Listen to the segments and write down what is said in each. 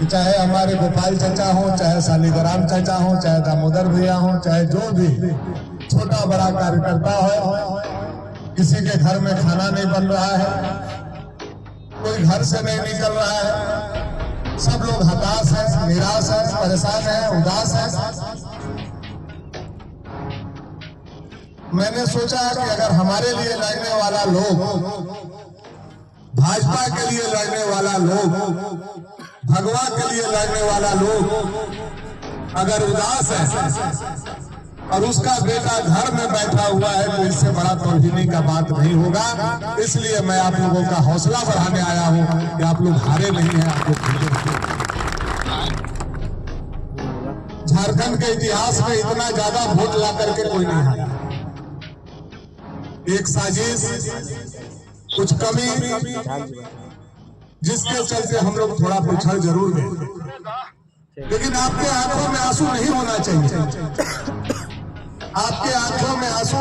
कि चाहे हमारे गोपाल चाचा हो, चाहे शालिग्राम चाचा हो, चाहे दामोदर भैया हो, चाहे जो भी छोटा बड़ा कार्यकर्ता हो, किसी के घर में खाना नहीं बन रहा है, कोई घर से नहीं निकल रहा है, सब लोग हताश है, निराश है, परेशान है, उदास है। मैंने सोचा कि अगर हमारे लिए लड़ने वाला लोग, भाजपा के लिए लड़ने वाला लोग, भगवा के लिए लड़ने वाला लोग अगर उदास है और उसका बेटा घर में बैठा हुआ है तो इससे बड़ा तौहीनी का बात नहीं होगा। इसलिए मैं आप लोगों का हौसला बढ़ाने आया हूं कि आप लोग हारे नहीं हैं, आप लोग जीते। झारखंड के इतिहास में इतना ज्यादा वोट ला करके कोई नहीं हारा। एक साजिश, कुछ कमी, जिसके चलते हम लोग थोड़ा पिछड़ जरूर गए, लेकिन आपके आंखों में आंसू नहीं होना चाहिए। आपके आंखों में आंसू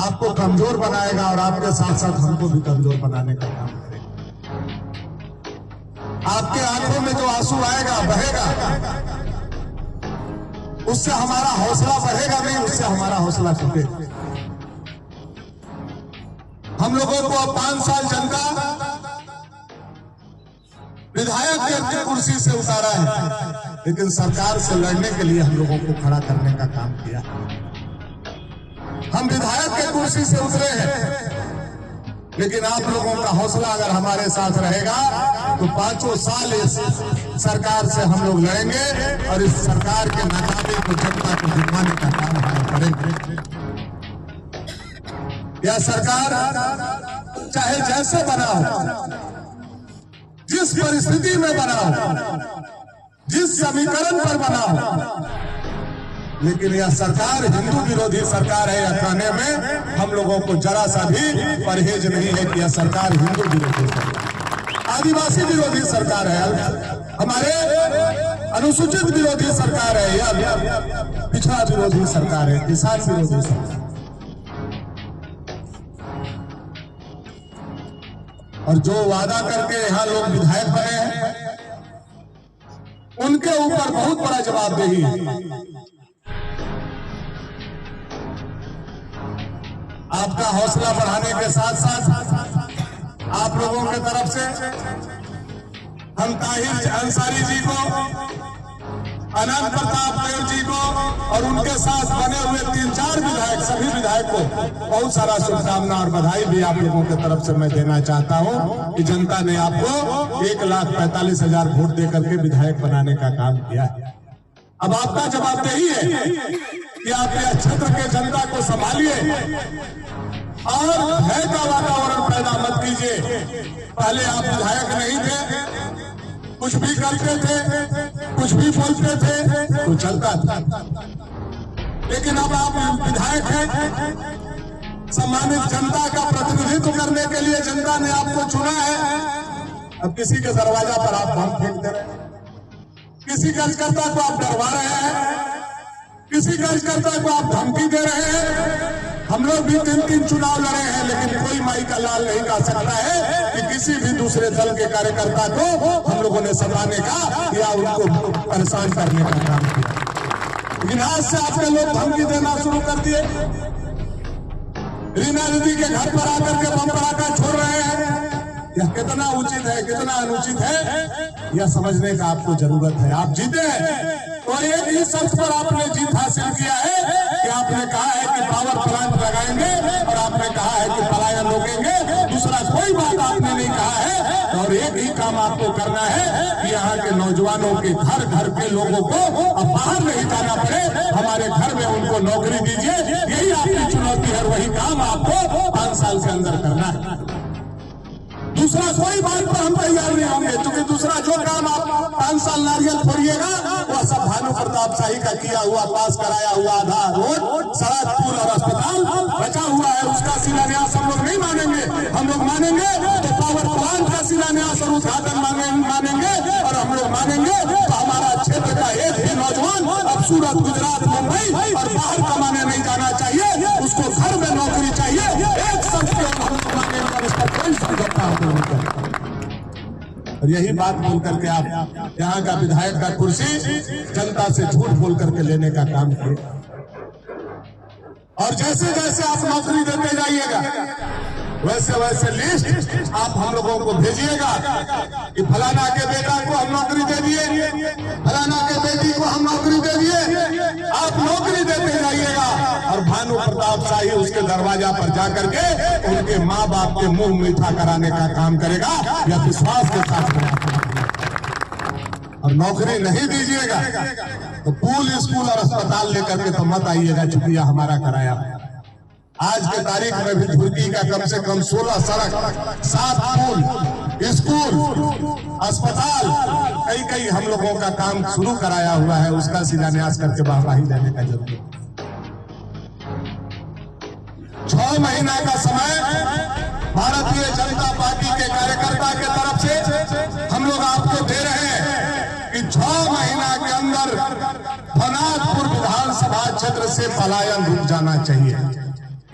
आपको कमजोर बनाएगा और आपके साथ साथ हमको भी कमजोर बनाने का काम करेगा। आपके आंखों में जो आंसू आएगा, बहेगा, उससे हमारा हौसला बढ़ेगा नहीं, उससे हमारा हौसला टूटेगा। हम लोगों को अब 5 साल जनता विधायक के कुर्सी से उतारा है, लेकिन सरकार से लड़ने के लिए हम लोगों को खड़ा करने का काम किया। हम विधायक के कुर्सी से उतरे हैं, लेकिन आप लोगों का हौसला अगर हमारे साथ रहेगा तो 5 साल इस सरकार से हम लोग लड़ेंगे और इस सरकार के नाकामी को जनता को दिखाने का काम हम करेंगे। यह सरकार चाहे जैसे बना हो, जिस परिस्थिति में बना हो, जिस समीकरण पर बना हो, लेकिन यह सरकार हिंदू विरोधी सरकार है। यह कहने में हम लोगों को जरा सा भी परहेज नहीं है कि यह सरकार हिंदू विरोधी सरकार, आदिवासी विरोधी सरकार है, हमारे अनुसूचित विरोधी सरकार है, यह पिछड़ा विरोधी सरकार है, किसान विरोधी सरकार। और जो वादा करके यहाँ लोग विधायक बने हैं, उनके ऊपर बहुत बड़ा जवाबदेही है। आपका हौसला बढ़ाने के साथ साथ आप लोगों के तरफ से हम ताहिर अंसारी जी को, अनंत प्रताप देव जी को और उनके साथ बने हुए 3-4 विधायक, सभी विधायक को बहुत सारा शुभकामना और बधाई भी आप लोगों की तरफ से मैं देना चाहता हूं कि जनता ने आपको 1,45,000 वोट दे करके विधायक बनाने का काम किया है। अब आपका जवाबदेही है कि आप इस क्षेत्र के जनता को संभालिए और भय का वातावरण पैदा मत कीजिए। पहले आप विधायक नहीं थे, कुछ भी करते थे, कुछ भी बोलते थे तो चलता था, लेकिन अब आप विधायक हैं, सम्मानित जनता का प्रतिनिधित्व करने के लिए जनता ने आपको चुना है। अब किसी के दरवाजा पर आप बम फेंक दे रहे हैं, किसी कार्यकर्ता को आप डरवा रहे हैं, किसी कार्यकर्ता को आप धमकी दे रहे हैं। हम लोग भी 3 चुनाव लड़े हैं, लेकिन कोई माई का लाल नहीं कह सकता है कि किसी भी दूसरे दल के कार्यकर्ता को हम लोगों ने सताने का या उनको परेशान करने का काम किया। लेकिन आज से आपके लोग धमकी देना शुरू कर दिए। रीना दीदी के घर पर आकर के बम पटाखा छोड़ रहे हैं। यह कितना उचित है, कितना अनुचित है, यह समझने का आपको जरूरत है। आप जीते हैं और एक ही शर्त पर आपने जीत हासिल किया है कि आपने कहा है कि पावर प्लांट लगाएंगे और आपने कहा है कि पलायन रोकेंगे। दूसरा कोई बात आपने नहीं कहा है और एक ही काम आपको करना है कि यहाँ के नौजवानों के घर घर के लोगों को अब बाहर नहीं जाना पड़े, हमारे घर में उनको नौकरी दीजिए। यही आपकी चुनौती है, वही काम आपको 5 साल के अंदर करना है। दूसरा कोई बात पर हम तैयार नहीं होंगे, क्योंकि दूसरा जो काम आप 5 साल नारियल फोड़िएगा वह सब भानु प्रताप शाही का किया हुआ, पास कराया हुआ आधा रोड, सड़क, पुल और अस्पताल बचा हुआ है, उसका शिलान्यास हम लोग नहीं मानेंगे। हम लोग मानेंगे तो पावर प्लांट का शिलान्यास और उद्घाटन मानेंगे और हम लोग मानेंगे तो हमारा क्षेत्र का एक भी नौजवान अब सूरत, गुजरात, मुंबई और बाहर कमाने नहीं जाना चाहिए, उसको घर में नौकरी चाहिए। एक शब्द कोई समझौता हम लोग नहीं करेंगे। और यही बात बोल करके आप यहाँ का विधायक का कुर्सी जनता से झूठ बोल करके लेने का काम किए। और जैसे जैसे आप नौकरी देते जाइएगा वैसे वैसे लिस्ट आप हम लोगों को भेजिएगा कि फलाना के बेटा को हम नौकरी दे दिए, फलाना के बेटी को हम नौकरी दे दिए। आप नौकरी देते जाइएगा और भानु प्रताप शाही उसके दरवाजा पर जाकर के उनके माँ बाप के मुंह मीठा कराने का काम करेगा या विश्वास के साथ। और नौकरी नहीं दीजिएगा तो पूल, स्कूल और अस्पताल लेकर के तो मत आइएगा, चुकिया हमारा कराया। आज के तारीख में भी धुर्की का कम से कम 16 सड़क, 7 पुल, स्कूल, अस्पताल, कई हम लोगों का काम शुरू कराया हुआ है। उसका शिलान्यास करके वाहवाही देने का जरूरत है। 6 महीना का समय भारतीय जनता पार्टी के कार्यकर्ता के तरफ से हम लोग आपको दे रहे हैं कि 6 महीना के अंदर फनादपुर विधानसभा क्षेत्र से पलायन रुक जाना चाहिए।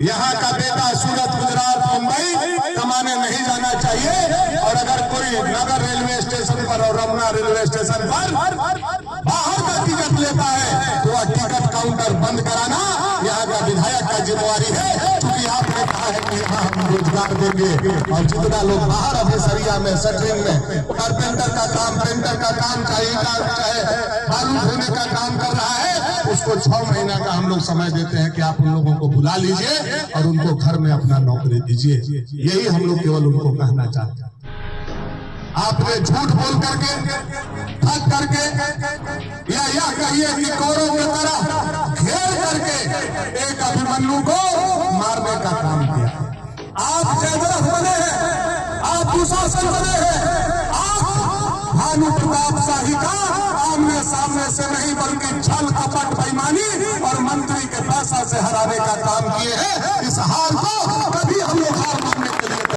यहाँ का बेटा सूरत, गुजरात, मुंबई कमाने नहीं जाना चाहिए। और अगर कोई नगर रेलवे स्टेशन पर और रमना रेलवे स्टेशन पर बाहर का टिकट लेता है तो वह टिकट काउंटर बंद कराना यहाँ का विधायक का जिम्मेवारी है। क्योंकि आपने कहा है कि यहाँ हम रोजगार देंगे और जितना लोग बाहर अफसरिया में, सेटरिंग में, कारपेंटर का काम, पेंटर का काम, चाहे बालू धोने का काम कर रहा है, उसको 6 महीना का हम लोग समय देते हैं कि आप उन लोगों को बुला लीजिए और उनको घर में अपना नौकरी दीजिए। यही हम लोग केवल उनको कहना चाहते हैं। आपने झूठ बोल करके, ठग करके या कहिए कि कौरव की तरह घेर करके एक अभिमन्यु को मारने का काम किया। आप जयद्रथ बने हैं, आप दुशासन बने हैं, आप भानु प्रताप शाही का आमने सामने से नहीं बल्कि छल, कपट, बेईमानी और मंत्री के पैसा से हराने का काम किए हैं। इस हार को